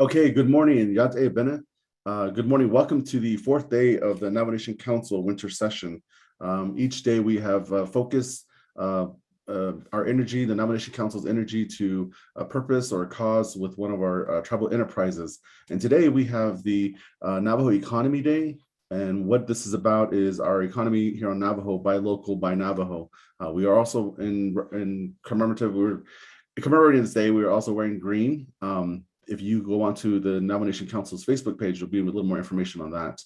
Okay, good morning, Yate Bene. Good morning. Welcome to the fourth day of the Navajo Nation Council winter session. Each day we have focused our energy, the Navajo Nation Council's energy, to a purpose or a cause with one of our tribal enterprises. And today we have the Navajo Economy Day. And what this is about is our economy here on Navajo, buy local, buy Navajo. We are also in commemorating this day, we are also wearing green. If you go onto the Navajo Nation Council's Facebook page, there'll be a little more information on that.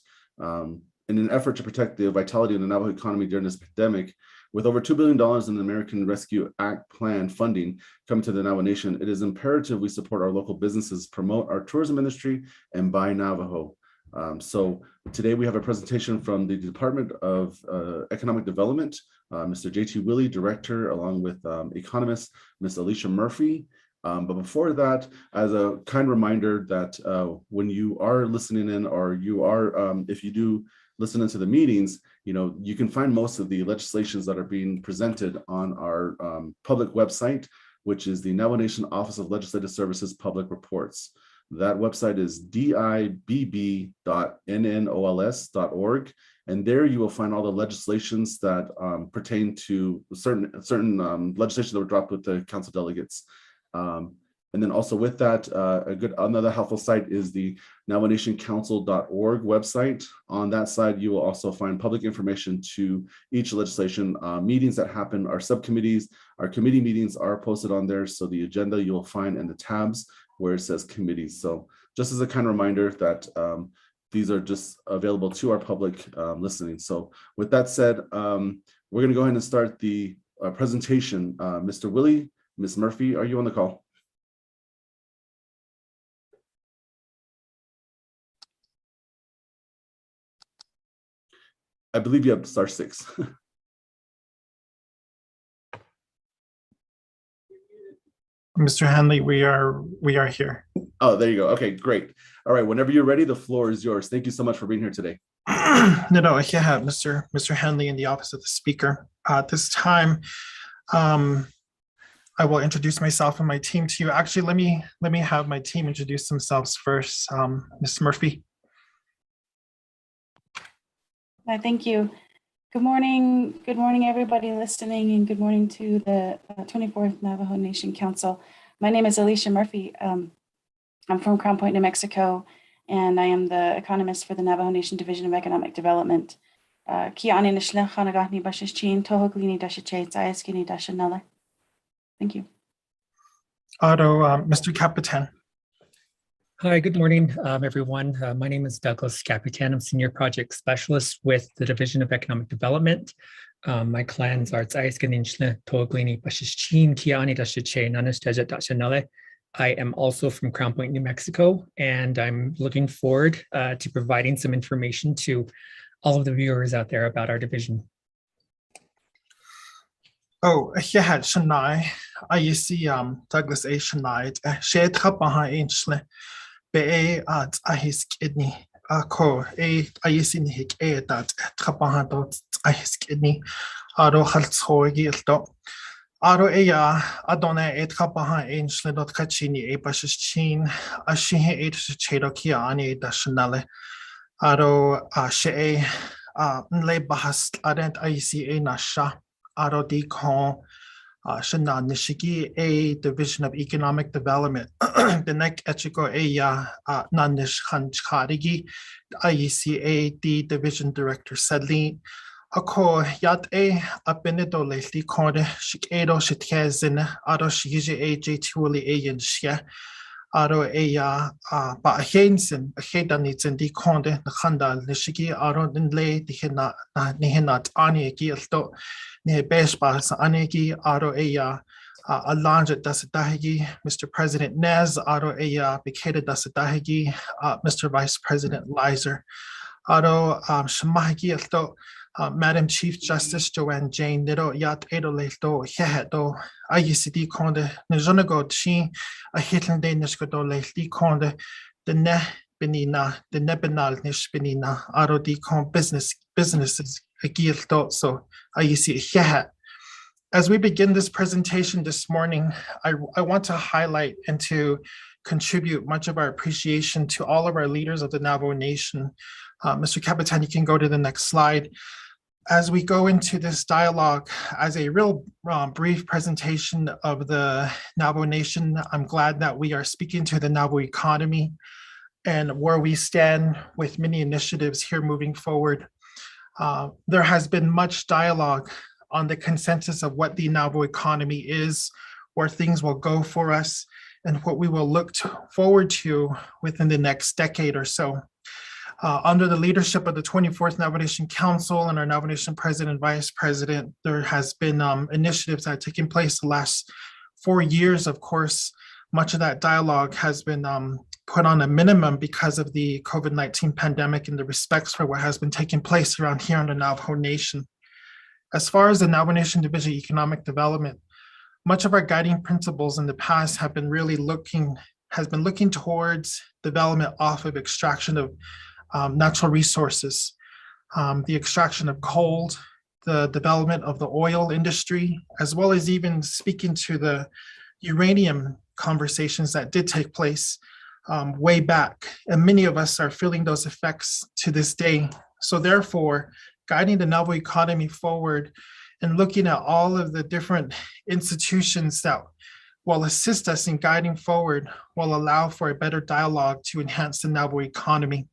In an effort to protect the vitality of the Navajo economy during this pandemic, with over $2 billion in the American Rescue Act plan funding coming to the Navajo Nation, it is imperative we support our local businesses, promote our tourism industry, and buy Navajo. So today we have a presentation from the Department of Economic Development, Mr. J.T. Willie, Director, along with economist, Ms. Alicia Murphy. But before that, as a kind reminder that when you are listening in, or you are, if you do listen into the meetings, you can find most of the legislations that are being presented on our public website, which is the Navajo Nation Office of Legislative Services Public Reports. That website is dibb.nnols.org. And there you will find all the legislations that pertain to certain legislation that were dropped with the council delegates. And then also with that, another helpful site is the NavaNationCouncil.org website. On that side, you will also find public information to each legislation, meetings that happen, our subcommittees, our committee meetings are posted on there. So the agenda you will find in the tabs where it says committees. So just as a kind of reminder that these are just available to our public listening. So with that said, we're going to go ahead and start the presentation. Mr. Willie, Ms. Murphy, are you on the call? I believe you have *6. Mr. Hanley, we are here. Oh, there you go. Okay, great. All right, whenever you're ready, the floor is yours. Thank you so much for being here today. No, yeah, Mr. Hanley in the office of the speaker. At this time, I will introduce myself and my team to you. Actually, let me have my team introduce themselves first. Ms. Murphy. Thank you. Good morning, everybody listening, and good morning to the 24th Navajo Nation Council. My name is Alicia Murphy. I'm from Crown Point, New Mexico, and I am the economist for the Navajo Nation Division of Economic Development. Thank you. Mr. Capitan. Hi, good morning, everyone. My name is Douglas Capitan. I'm Senior Project Specialist with the Division of Economic Development. My clans are I am also from Crown Point, New Mexico, and I'm looking forward to providing some information to all of the viewers out there about our division. Oh, yeah, Shanai. I see Douglas A. Shanai. She behind Inchle. Be at his kidney. Ko I see Nick A that Trabahados his kidney. Aro Haltsogi Elto. Aro Ea Adona et Trabaha Inchle dot Cachini a Bashichin. A she ate Cherokia Ani Dashanale. Aro she Nle Bahas Adent I see a Nasha. Aro Dikon. Shana Nishiki a Division of Economic Development. The neck Echiko Aya Nanish Hanchkarigi IECA the Division Director Sadly Ako Yat a Benedo lately called Shikedo Shitkazin Aro Shiji a J2 a and Shia Aro Aya Ba Hainsen a Hedanits and the Conde the Handal Nishiki Aro Nle the Nihinat Ani Gilto. Ne Beshbas Anegi Aro Aya Alanja Dasadahigi, Mr. President Nez Aro Aya Bikeda Dasadahigi, Mr. Vice President Lizer Aro Shamahigi Alto, Madam Chief Justice Joanne Jane Nido Yat Edo Leto Hehedo IECD Conde Nijonago Chi a Hitler de Nishkodo Leti Conde the Ne Benina the Nebenal Nish Benina Aro di Con businesses so I see here. As we begin this presentation this morning, I want to highlight and to contribute much of our appreciation to all of our leaders of the Navajo Nation. Mr. Capitan, you can go to the next slide. As we go into this dialogue, as a real brief presentation of the Navajo Nation, I'm glad that we are speaking to the Navajo economy and where we stand with many initiatives here moving forward. There has been much dialogue on the consensus of what the Navajo economy is, where things will go for us, and what we will look forward to within the next decade or so. Under the leadership of the 24th Navajo Nation Council and our Navajo Nation President and Vice President, there has been initiatives that have taken place the last 4 years. Of course, much of that dialogue has been put on a minimum because of the COVID-19 pandemic and the respects for what has been taking place around here in the Navajo Nation. As far as the Navajo Nation Division of Economic Development, much of our guiding principles in the past have been really looking towards development off of extraction of natural resources, the extraction of coal, the development of the oil industry, as well as even speaking to the uranium conversations that did take place way back. And many of us are feeling those effects to this day. So therefore, guiding the Navajo economy forward and looking at all of the different institutions that will assist us in guiding forward will allow for a better dialogue to enhance the Navajo economy.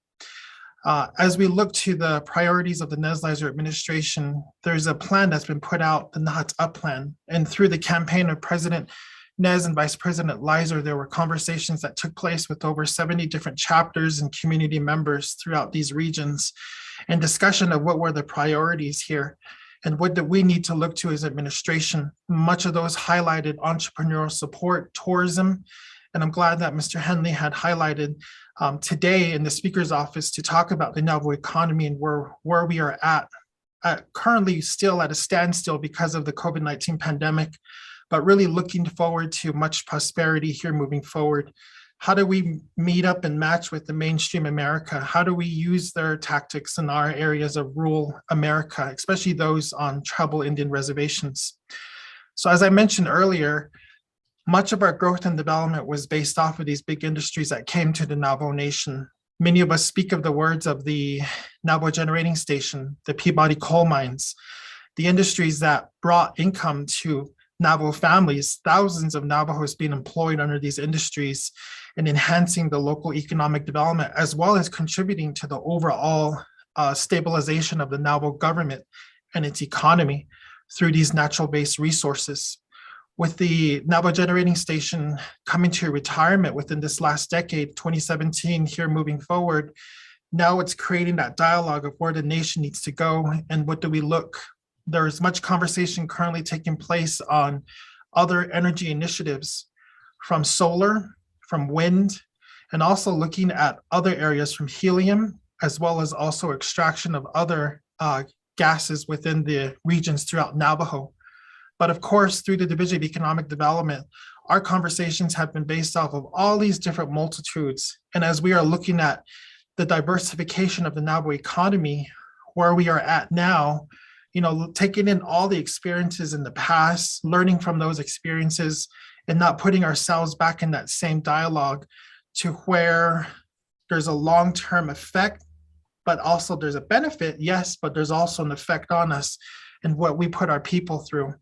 As we look to the priorities of the Nez Lizer administration, there's a plan that's been put out, the Nahats Up Plan. And through the campaign of President Nez and Vice President Lizer, there were conversations that took place with over 70 different chapters and community members throughout these regions, and discussion of what were the priorities here and what do we need to look to as administration. Much of those highlighted entrepreneurial support, tourism, and I'm glad that Mr. Henley had highlighted today in the speaker's office to talk about the Navajo economy and where we are at currently still at a standstill because of the COVID-19 pandemic, but really looking forward to much prosperity here moving forward. How do we meet up and match with the mainstream America? How do we use their tactics in our areas of rural America, especially those on tribal Indian reservations? So as I mentioned earlier, much of our growth and development was based off of these big industries that came to the Navajo Nation. Many of us speak of the words of the Navajo Generating Station, the Peabody coal mines, the industries that brought income to Navajo families, thousands of Navajos being employed under these industries and enhancing the local economic development, as well as contributing to the overall stabilization of the Navajo government and its economy through these natural-based resources. With the Navajo Generating Station coming to retirement within this last decade, 2017, here moving forward, now it's creating that dialogue of where the nation needs to go and what do we look. There's much conversation currently taking place on other energy initiatives from solar, from wind, and also looking at other areas from helium, as well as also extraction of other gases within the regions throughout Navajo. But of course, through the Division of Economic Development, our conversations have been based off of all these different multitudes. And as we are looking at the diversification of the Navajo economy, where we are at now, taking in all the experiences in the past, learning from those experiences, and not putting ourselves back in that same dialogue to where there's a long-term effect, but also there's a benefit, yes, but there's also an effect on us and what we put our people through.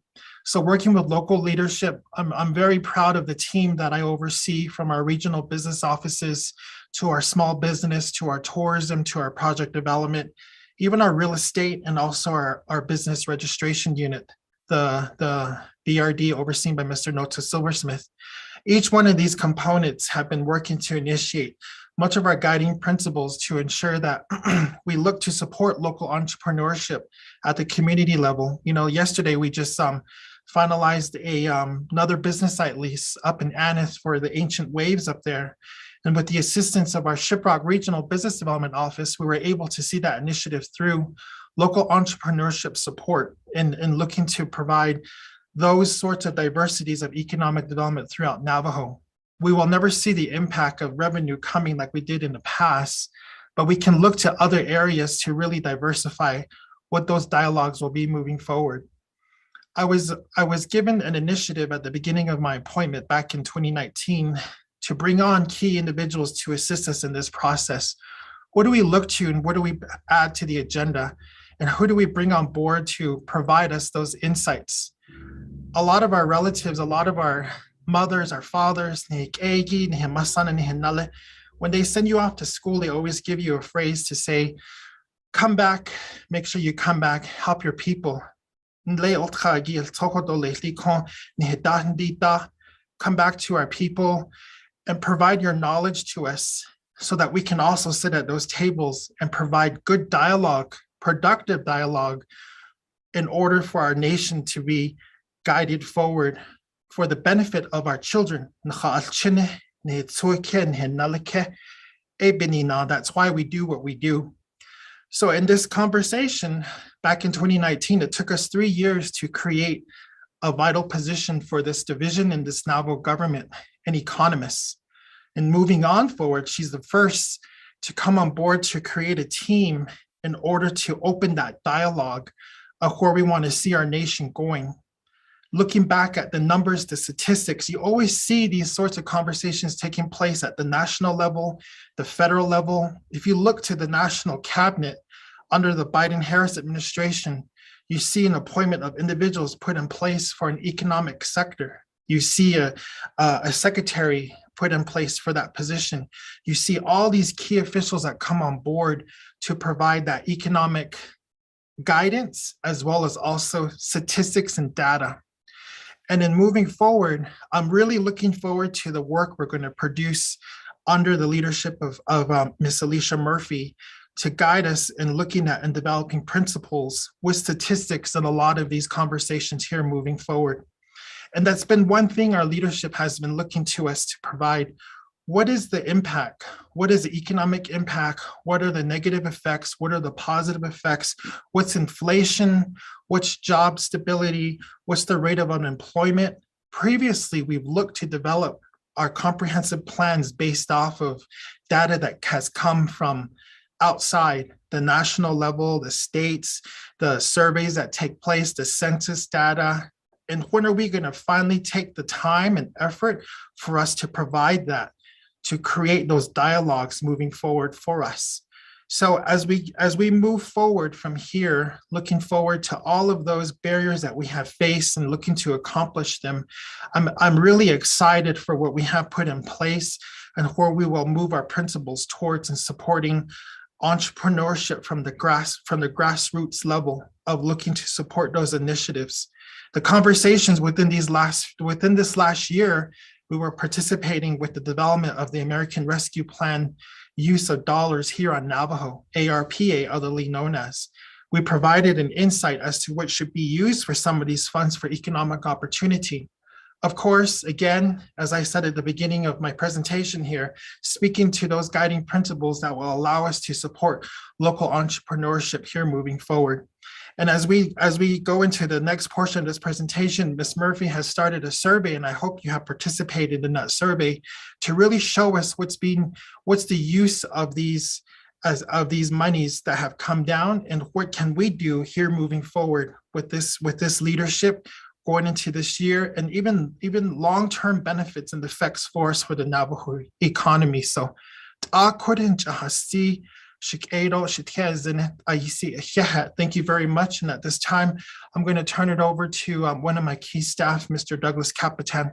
So working with local leadership, I'm very proud of the team that I oversee, from our regional business offices to our small business, to our tourism, to our project development, even our real estate, and also our business registration unit, the BRD overseen by Mr. Nota Silversmith. Each one of these components have been working to initiate much of our guiding principles to ensure that we look to support local entrepreneurship at the community level. Yesterday we just finalized another business site lease up in Aneth for the Ancient Waves up there. And with the assistance of our Shiprock Regional Business Development Office, we were able to see that initiative through local entrepreneurship support and looking to provide those sorts of diversities of economic development throughout Navajo. We will never see the impact of revenue coming like we did in the past, but we can look to other areas to really diversify what those dialogues will be moving forward. I was given an initiative at the beginning of my appointment back in 2019 to bring on key individuals to assist us in this process? What do we look to and what do we add to the agenda? And who do we bring on board to provide us those insights? A lot of our relatives, a lot of our mothers, our fathers, when they send you off to school, they always give you a phrase to say, come back, make sure you come back, help your people. Come back to our people and provide your knowledge to us so that we can also sit at those tables and provide good dialogue, productive dialogue, in order for our nation to be guided forward for the benefit of our children. That's why we do what we do. So in this conversation, back in 2019, it took us 3 years to create a vital position for this division in this Navajo government, an economist. And moving on forward, she's the first to come on board to create a team in order to open that dialogue of where we want to see our nation going. Looking back at the numbers, the statistics, you always see these sorts of conversations taking place at the national level, the federal level. If you look to the national cabinet under the Biden-Harris administration, you see an appointment of individuals put in place for an economic sector. You see a secretary put in place for that position. You see all these key officials that come on board to provide that economic guidance, as well as also statistics and data. And in moving forward, I'm really looking forward to the work we're going to produce under the leadership of Ms. Alicia Murphy to guide us in looking at and developing principles with statistics in a lot of these conversations here moving forward. And that's been one thing our leadership has been looking to us to provide. What is the impact? What is the economic impact? What are the negative effects? What are the positive effects? What's inflation? What's job stability? What's the rate of unemployment? Previously, we've looked to develop our comprehensive plans based off of data that has come from outside the national level, the states, the surveys that take place, the census data. And when are we going to finally take the time and effort for us to provide that, to create those dialogues moving forward for us? So as we move forward from here, looking forward to all of those barriers that we have faced and looking to accomplish them, I'm really excited for what we have put in place and where we will move our principles towards in supporting entrepreneurship from the grassroots level of looking to support those initiatives. The conversations within this last year, we were participating with the development of the American Rescue Plan use of dollars here on Navajo, ARPA, otherly known as. We provided an insight as to what should be used for some of these funds for economic opportunity. Of course, again, as I said at the beginning of my presentation here, speaking to those guiding principles that will allow us to support local entrepreneurship here moving forward. And as we go into the next portion of this presentation, Ms. Murphy has started a survey, and I hope you have participated in that survey to really show us what's the use of these monies that have come down, and what can we do here moving forward with this leadership going into this year, and even long-term benefits and effects for us for the Navajo economy. So thank you very much. And at this time, I'm going to turn it over to one of my key staff, Mr. Douglas Capitan.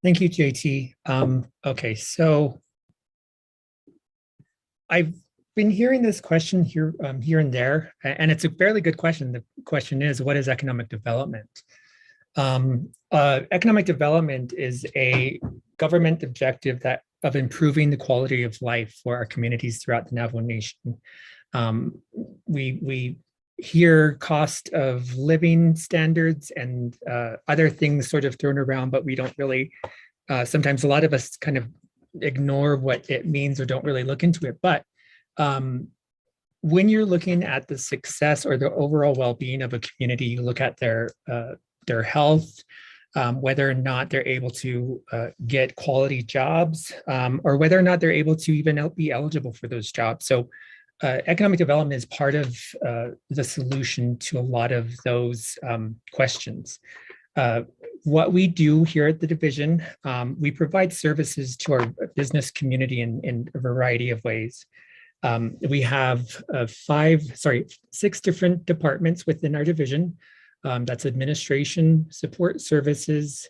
Thank you, JT. Okay, so I've been hearing this question here and there, and it's a fairly good question. The question is, what is economic development? Economic development is a government objective of improving the quality of life for our communities throughout the Navajo Nation. We hear cost of living standards and other things sort of thrown around, but we don't really, sometimes a lot of us kind of ignore what it means or don't really look into it. But when you're looking at the success or the overall well-being of a community, you look at their health, whether or not they're able to get quality jobs, or whether or not they're able to even be eligible for those jobs. So economic development is part of the solution to a lot of those questions. What we do here at the division, we provide services to our business community in a variety of ways. We have 6 different departments within our division. That's administration, support services,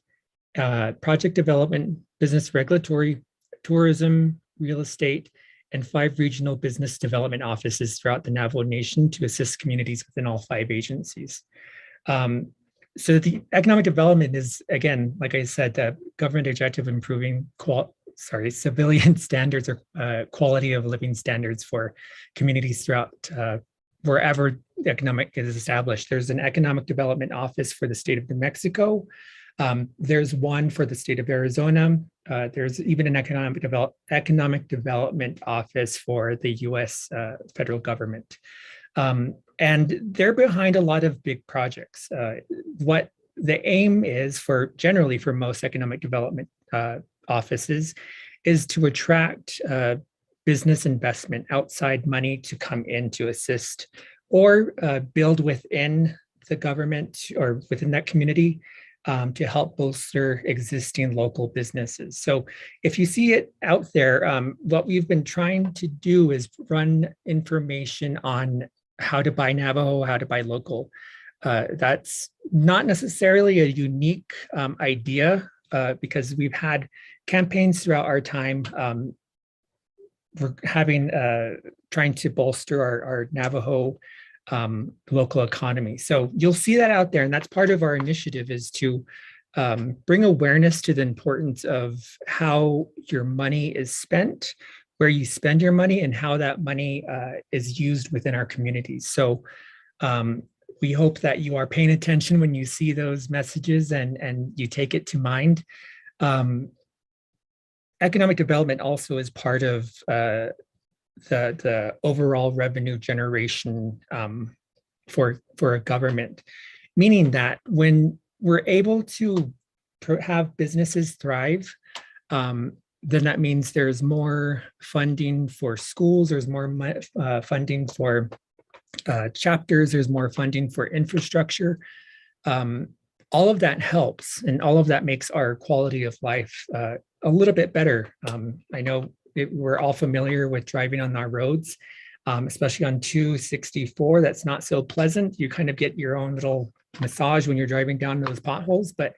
project development, business regulatory, tourism, real estate, and 5 regional business development offices throughout the Navajo Nation to assist communities within all 5 agencies. So the economic development is, again, like I said, the government objective of improving civilian standards or quality of living standards for communities throughout wherever economic is established. There's an economic development office for the state of New Mexico. There's one for the state of Arizona. There's even an economic development office for the US federal government. And they're behind a lot of big projects. What the aim is generally for most economic development offices is to attract business investment, outside money to come in to assist or build within the government or within that community to help bolster existing local businesses. So if you see it out there, what we've been trying to do is run information on how to buy Navajo, how to buy local. That's not necessarily a unique idea because we've had campaigns throughout our time. We're trying to bolster our Navajo local economy. So you'll see that out there, and that's part of our initiative is to bring awareness to the importance of how your money is spent, where you spend your money, and how that money is used within our communities. So we hope that you are paying attention when you see those messages and you take it to mind. Economic development also is part of the overall revenue generation for a government, meaning that when we're able to have businesses thrive, then that means there's more funding for schools, there's more funding for chapters, there's more funding for infrastructure. All of that helps, and all of that makes our quality of life a little bit better. I know we're all familiar with driving on our roads, especially on 264. That's not so pleasant. You kind of get your own little massage when you're driving down those potholes. But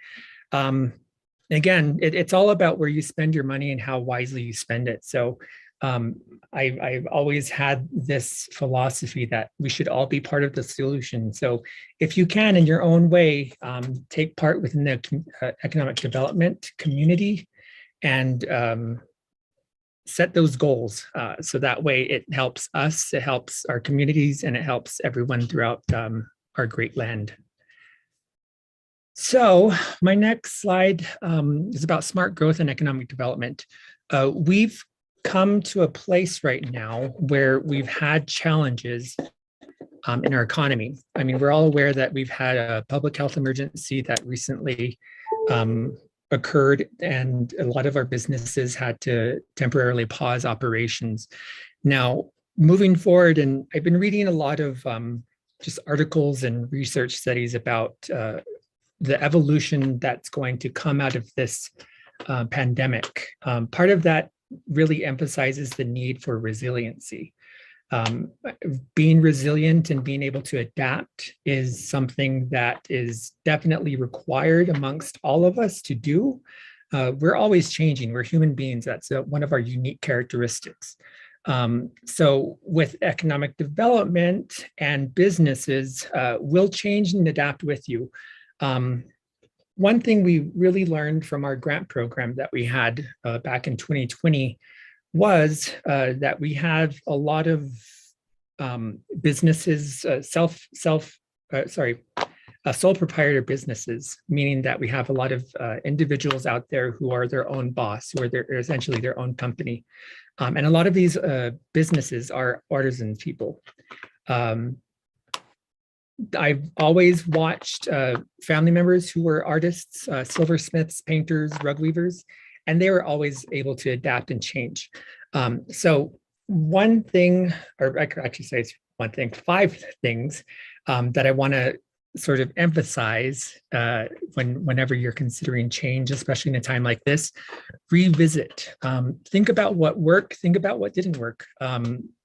again, it's all about where you spend your money and how wisely you spend it. So I've always had this philosophy that we should all be part of the solution. So if you can, in your own way, take part within the economic development community and set those goals. So that way it helps us, it helps our communities, and it helps everyone throughout our great land. So my next slide is about smart growth and economic development. We've come to a place right now where we've had challenges in our economy. I mean, we're all aware that we've had a public health emergency that recently occurred, and a lot of our businesses had to temporarily pause operations. Now, moving forward, and I've been reading a lot of just articles and research studies about the evolution that's going to come out of this pandemic. Part of that really emphasizes the need for resiliency. Being resilient and being able to adapt is something that is definitely required amongst all of us to do. We're always changing. We're human beings. That's one of our unique characteristics. So with economic development and businesses, will change and adapt with you. One thing we really learned from our grant program that we had back in 2020 was that we have a lot of businesses, sole proprietor businesses, meaning that we have a lot of individuals out there who are their own boss, who are essentially their own company. And a lot of these businesses are artisan people. I've always watched family members who were artists, silversmiths, painters, rug weavers, and they were always able to adapt and change. So one thing, or I could actually say it's one thing, 5 things that I want to sort of emphasize whenever you're considering change, especially in a time like this. Revisit, think about what worked, think about what didn't work.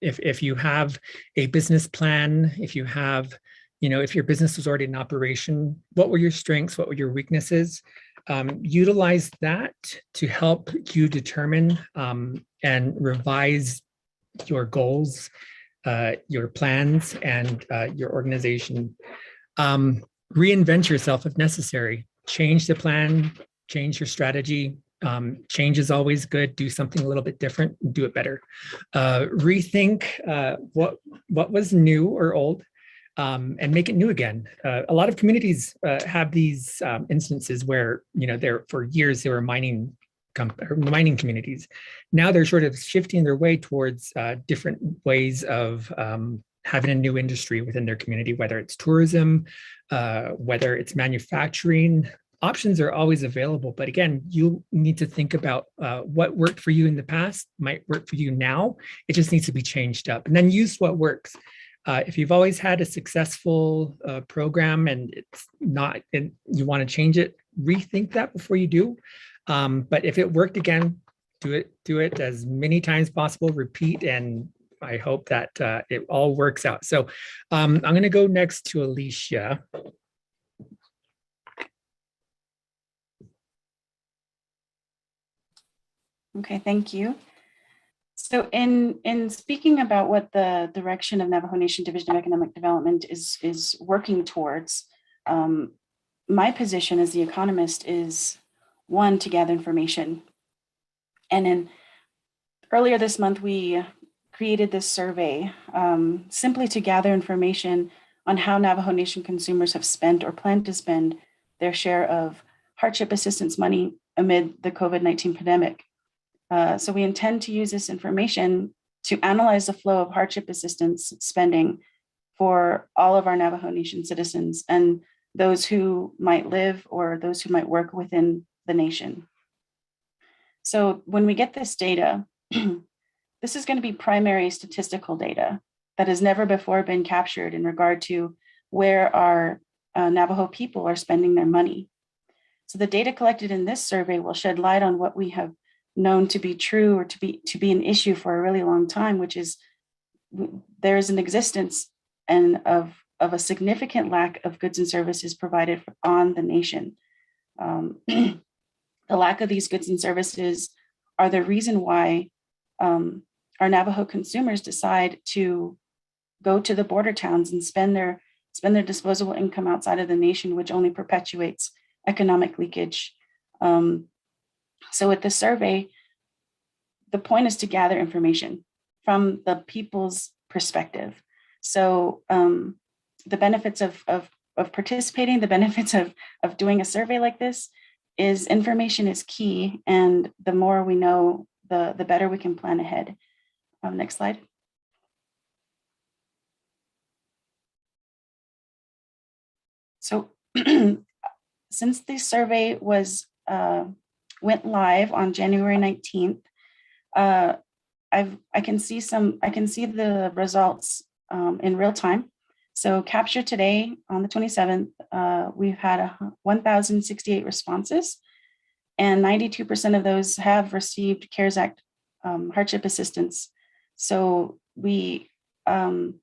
If you have a business plan, if you have, if your business was already in operation, what were your strengths, what were your weaknesses? Utilize that to help you determine and revise your goals, your plans, and your organization. Reinvent yourself if necessary. Change the plan, change your strategy. Change is always good. Do something a little bit different, do it better. Rethink what was new or old, and make it new again. A lot of communities have these instances where, they're for years they were mining communities. Now they're sort of shifting their way towards different ways of having a new industry within their community, whether it's tourism, whether it's manufacturing. Options are always available, but again, you need to think about what worked for you in the past might work for you now. It just needs to be changed up, and then use what works. If you've always had a successful program and it's not, and you want to change it, rethink that before you do. But if it worked again, do it as many times possible, repeat, and I hope that it all works out. So I'm going to go next to Alicia. Okay, thank you. So in speaking about what the direction of Navajo Nation Division of Economic Development is working towards, my position as the economist is, one, to gather information. And earlier this month, we created this survey simply to gather information on how Navajo Nation consumers have spent or plan to spend their share of hardship assistance money amid the COVID-19 pandemic. So we intend to use this information to analyze the flow of hardship assistance spending for all of our Navajo Nation citizens and those who might live or those who might work within the nation. So when we get this data, this is going to be primary statistical data that has never before been captured in regard to where our Navajo people are spending their money. So the data collected in this survey will shed light on what we have known to be true or to be an issue for a really long time, which is there is an existence and of a significant lack of goods and services provided on the nation. The lack of these goods and services are the reason why our Navajo consumers decide to go to the border towns and spend their disposable income outside of the nation, which only perpetuates economic leakage. So with the survey, the point is to gather information from the people's perspective. So the benefits of participating, the benefits of doing a survey like this is information is key. And the more we know, the better we can plan ahead. Next slide. So since the survey went live on January 19th, I can see the results in real time. So capture today on the 27th, we've had 1,068 responses, and 92% of those have received CARES Act hardship assistance. So we then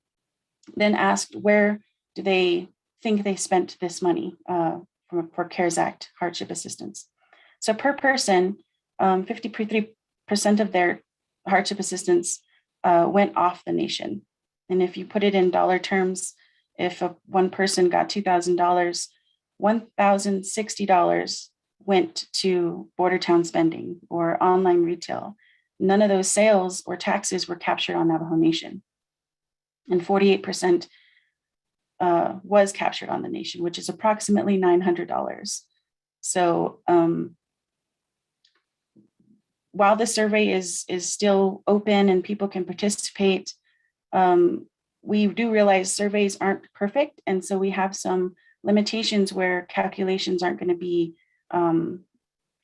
asked, where do they think they spent this money for CARES Act hardship assistance? So per person, 53% of their hardship assistance went off the nation. And if you put it in dollar terms, if one person got $2,000, $1,060 went to border town spending or online retail. None of those sales or taxes were captured on Navajo Nation. And 48% was captured on the nation, which is approximately $900. So while the survey is still open and people can participate, we do realize surveys aren't perfect. And so we have some limitations where calculations aren't going to be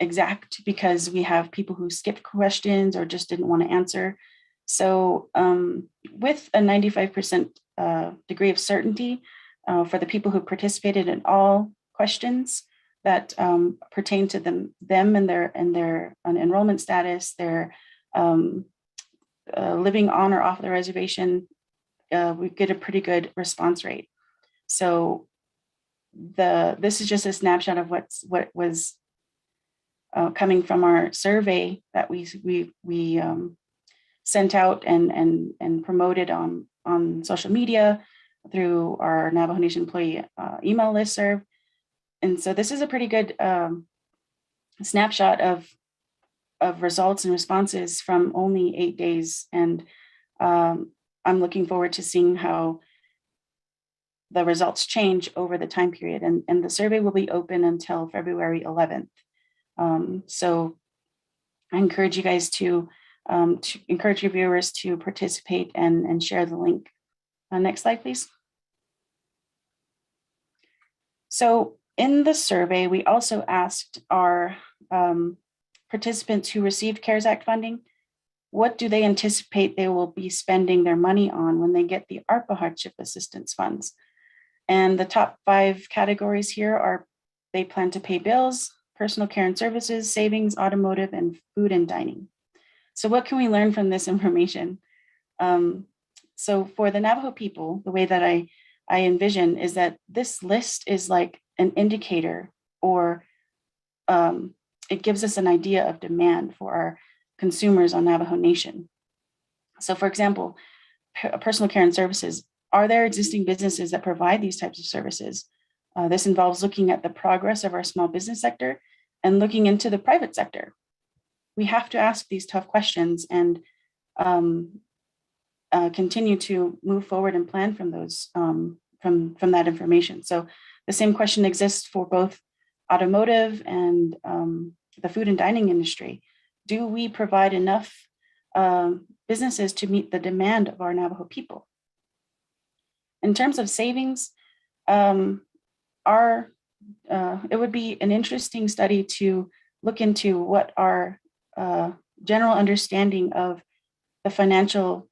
exact because we have people who skipped questions or just didn't want to answer. So with a 95% degree of certainty for the people who participated in all questions that pertain to them and their enrollment status, their living on or off the reservation, we get a pretty good response rate. So this is just a snapshot of what was coming from our survey that we sent out and promoted on social media through our Navajo Nation employee email listserv. And so this is a pretty good snapshot of results and responses from only 8 days. And I'm looking forward to seeing how the results change over the time period. And the survey will be open until February 11th. So I encourage you guys to encourage your viewers to participate and share the link. Next slide, please. So in the survey, we also asked our participants who received CARES Act funding, what do they anticipate they will be spending their money on when they get the ARPA hardship assistance funds? And the top 5 categories here are: they plan to pay bills, personal care and services, savings, automotive, and food and dining. So what can we learn from this information? So for the Navajo people, the way that I envision is that this list is like an indicator, or it gives us an idea of demand for our consumers on Navajo Nation. So for example, personal care and services, are there existing businesses that provide these types of services? This involves looking at the progress of our small business sector and looking into the private sector. We have to ask these tough questions and continue to move forward and plan from those from that information. So the same question exists for both automotive and the food and dining industry. Do we provide enough businesses to meet the demand of our Navajo people? In terms of savings, it would be an interesting study to look into what our general understanding of the financial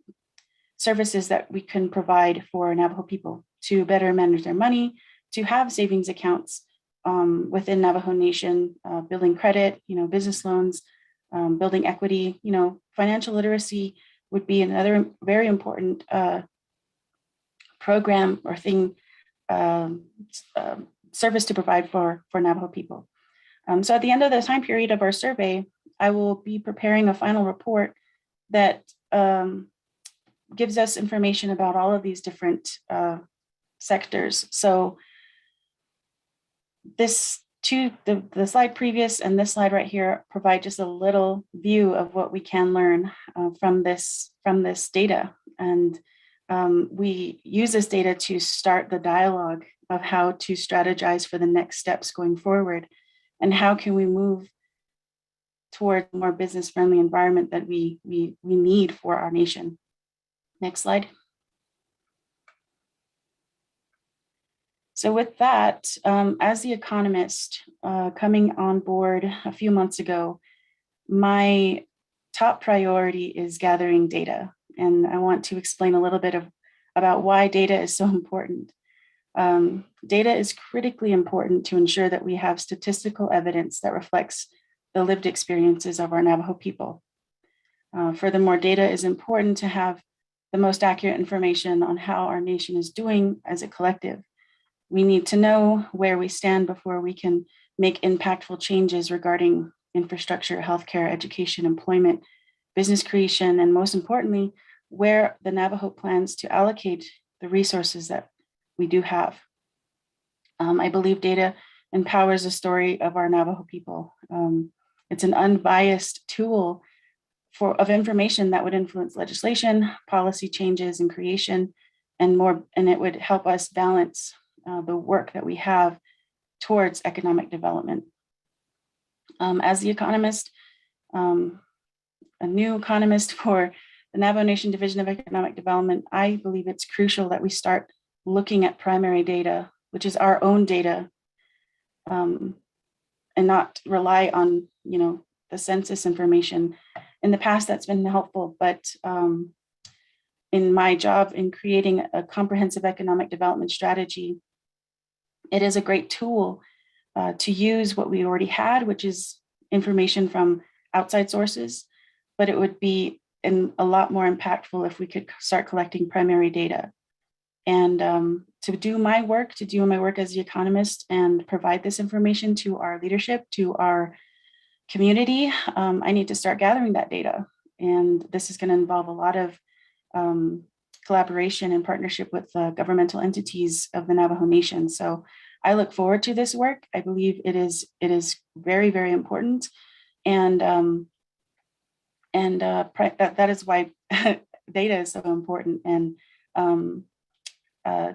services that we can provide for Navajo people to better manage their money, to have savings accounts within Navajo Nation, building credit, business loans, building equity. Financial literacy would be another very important program or thing, service to provide for Navajo people. So at the end of the time period of our survey, I will be preparing a final report that gives us information about all of these different sectors. So the slide previous and this slide right here provide just a little view of what we can learn from this data. And we use this data to start the dialogue of how to strategize for the next steps going forward, and how can we move toward a more business-friendly environment that we need for our nation. Next slide. So with that, as the economist coming on board a few months ago, my top priority is gathering data. And I want to explain a little bit about why data is so important. Data is critically important to ensure that we have statistical evidence that reflects the lived experiences of our Navajo people. Furthermore, data is important to have the most accurate information on how our nation is doing as a collective. We need to know where we stand before we can make impactful changes regarding infrastructure, healthcare, education, employment, business creation, and most importantly, where the Navajo plans to allocate the resources that we do have. I believe data empowers the story of our Navajo people. It's an unbiased tool of information that would influence legislation, policy changes and creation, and more, and it would help us balance the work that we have towards economic development. As the economist, a new economist for the Navajo Nation Division of Economic Development, I believe it's crucial that we start looking at primary data, which is our own data, and not rely on the census information, in the past, that's been helpful, but in my job in creating a comprehensive economic development strategy, it is a great tool to use what we already had, which is information from outside sources, but it would be a lot more impactful if we could start collecting primary data. And to do my work as the economist and provide this information to our leadership, to our community, I need to start gathering that data. And this is going to involve a lot of collaboration and partnership with governmental entities of the Navajo Nation. So I look forward to this work. I believe it is very, very important. And that is why data is so important, and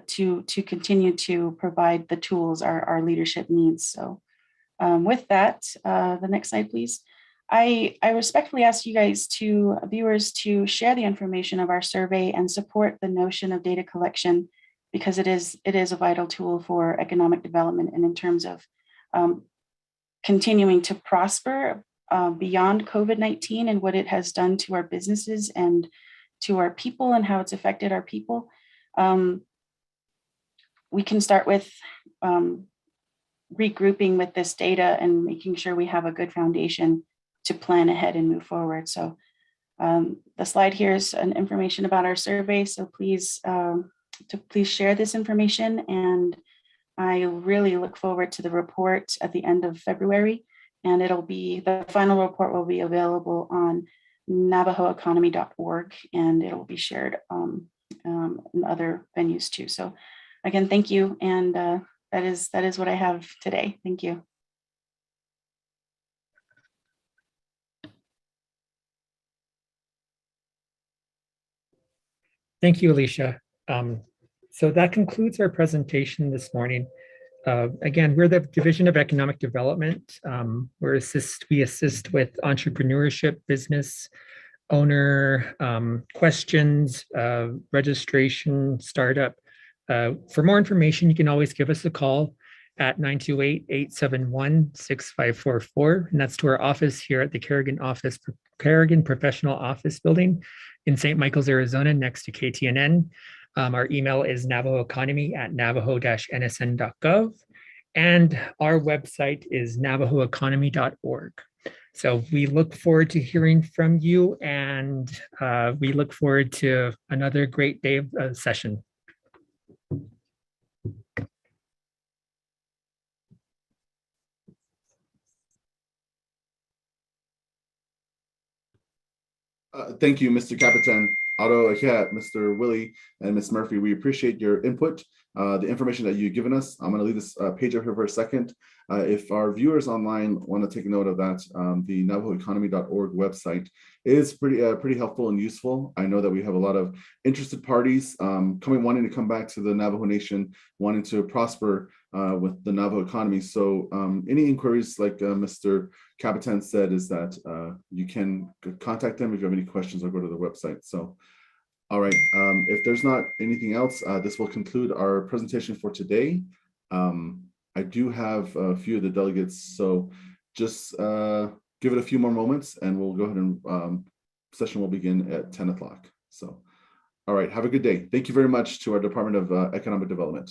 to continue to provide the tools our leadership needs. So with that, the next slide, please. I respectfully ask you guys viewers to share the information of our survey and support the notion of data collection, because it is a vital tool for economic development, and in terms of continuing to prosper beyond COVID-19 and what it has done to our businesses and to our people and how it's affected our people. We can start with regrouping with this data and making sure we have a good foundation to plan ahead and move forward. So the slide here is an information about our survey. So please share this information, and I really look forward to the report at the end of February, and the final report will be available on navajoeconomy.org, and it will be shared in other venues too. So again, thank you, and that is what I have today. Thank you. Thank you, Alicia. So that concludes our presentation this morning. Again, we're the Division of Economic Development. We assist with entrepreneurship, business owner questions, registration, startup. For more information, you can always give us a call at 928-871-6544. And that's to our office here at the Kerrigan Professional Office Building in St. Michael's, Arizona, next to KTNN. Our email is navajoeconomy@navajo-nsn.gov. And our website is navajoeconomy.org. So we look forward to hearing from you, and we look forward to another great day of session. Thank you, Mr. Capitan, Otto, Mr. Willie, and Ms. Murphy. We appreciate your input, the information that you've given us. I'm going to leave this page up here for a second. If our viewers online want to take note of that, the navajoeconomy.org website is pretty helpful and useful. I know that we have a lot of interested parties wanting to come back to the Navajo Nation, wanting to prosper with the Navajo economy. So any inquiries, like Mr. Capitan said, is that you can contact them if you have any questions, or go to the website. So, all right, if there's not anything else, this will conclude our presentation for today. I do have a few of the delegates, so just give it a few more moments and we'll go ahead and session will begin at 10 o'clock. So, all right, have a good day. Thank you very much to our Department of Economic Development.